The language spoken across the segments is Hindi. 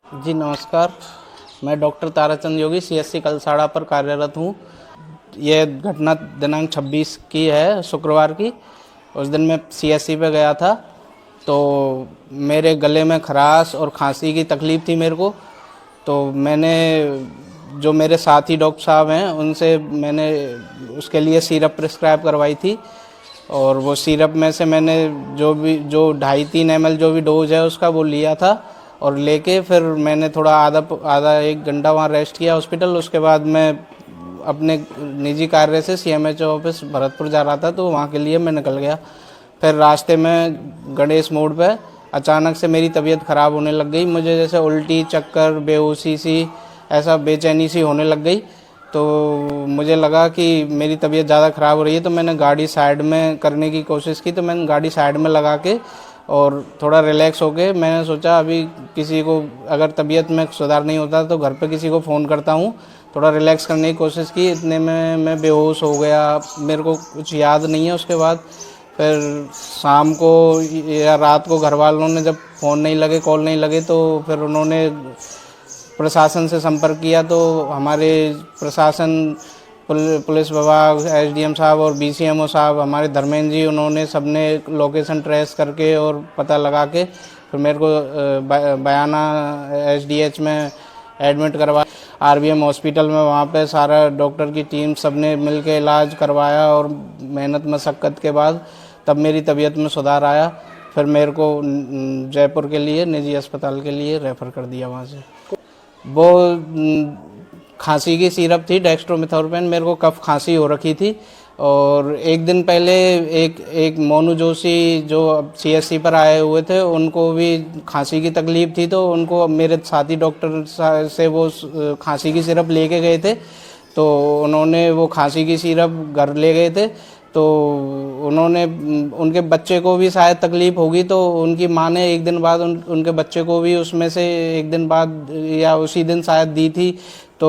जी नमस्कार। मैं डॉक्टर ताराचंद योगी सीएससी कलसाड़ा पर कार्यरत हूँ। यह घटना दिनांक 26 की है, शुक्रवार की। उस दिन मैं सीएससी पे गया था तो मेरे गले में खराश और खांसी की तकलीफ़ थी मेरे को। तो मैंने जो मेरे साथी डॉक्टर साहब हैं उनसे मैंने उसके लिए सिरप प्रिस्क्राइब करवाई थी। और वो सिरप में से मैंने जो 2.5-3 ml जो भी डोज है उसका वो लिया था। और लेके फिर मैंने थोड़ा आधा 1 घंटा वहाँ रेस्ट किया हॉस्पिटल। उसके बाद मैं अपने निजी कार्य से सीएमएचओ ऑफिस भरतपुर जा रहा था, तो वहाँ के लिए मैं निकल गया। फिर रास्ते में गणेश मोड़ पे अचानक से मेरी तबीयत ख़राब होने लग गई। मुझे जैसे उल्टी, चक्कर, बेहोशी सी, ऐसा बेचैनी सी होने लग गई। तो मुझे लगा कि मेरी तबीयत ज़्यादा ख़राब हो रही है, तो मैंने गाड़ी साइड में करने की कोशिश की। तो मैंने गाड़ी साइड में लगा के और थोड़ा रिलैक्स हो के मैंने सोचा अभी किसी को, अगर तबीयत में सुधार नहीं होता तो घर पे किसी को फ़ोन करता हूँ। थोड़ा रिलैक्स करने की कोशिश की, इतने में मैं बेहोश हो गया। मेरे को कुछ याद नहीं है। उसके बाद फिर शाम को या रात को घर वालों ने जब फ़ोन नहीं लगे, कॉल नहीं लगे, तो फिर उन्होंने प्रशासन से संपर्क किया। तो हमारे प्रशासन, पुलिस विभाग, एसडीएम साहब और बीसीएमओ साहब, हमारे धर्मेंद्र जी, उन्होंने सबने लोकेशन ट्रेस करके और पता लगा के फिर मेरे को बयाना एसडीएच में एडमिट करवाया। आरबीएम हॉस्पिटल में वहाँ पे सारा डॉक्टर की टीम सबने मिल के इलाज करवाया और मेहनत मशक्क़त के बाद तब मेरी तबीयत में सुधार आया। फिर मेरे को जयपुर के लिए निजी अस्पताल के लिए रेफ़र कर दिया वहाँ से। वो खांसी की सिरप थी, डेक्स्ट्रोमेथोर्पन। मेरे को कफ खांसी हो रखी थी। और एक दिन पहले एक मोनू जोशी जो सीएससी पर आए हुए थे, उनको भी खांसी की तकलीफ़ थी। तो उनको मेरे साथी डॉक्टर से वो खांसी की सिरप लेके गए थे। तो उन्होंने वो खांसी की सिरप घर ले गए थे। तो उन्होंने उनके बच्चे को भी शायद तकलीफ़ होगी, तो उनकी माँ ने एक दिन बाद उनके बच्चे को भी उसमें से एक दिन बाद या उसी दिन शायद दी थी। तो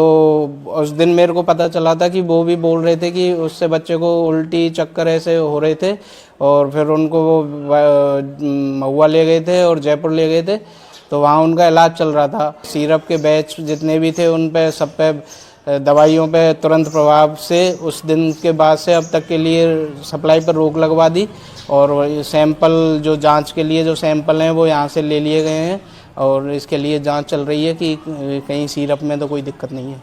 उस दिन मेरे को पता चला था कि वो भी बोल रहे थे कि उससे बच्चे को उल्टी, चक्कर ऐसे हो रहे थे। और फिर उनको वो महुआ ले गए थे और जयपुर ले गए थे। तो वहाँ उनका इलाज चल रहा था। सिरप के बैच जितने भी थे उन पे सब पे दवाइयों पे तुरंत प्रभाव से उस दिन के बाद से अब तक के लिए सप्लाई पर रोक लगवा दी। और सैंपल जो जांच के लिए जो सैंपल हैं वो यहाँ से ले लिए गए हैं और इसके लिए जांच चल रही है कि कहीं सिरप में तो कोई दिक्कत नहीं है।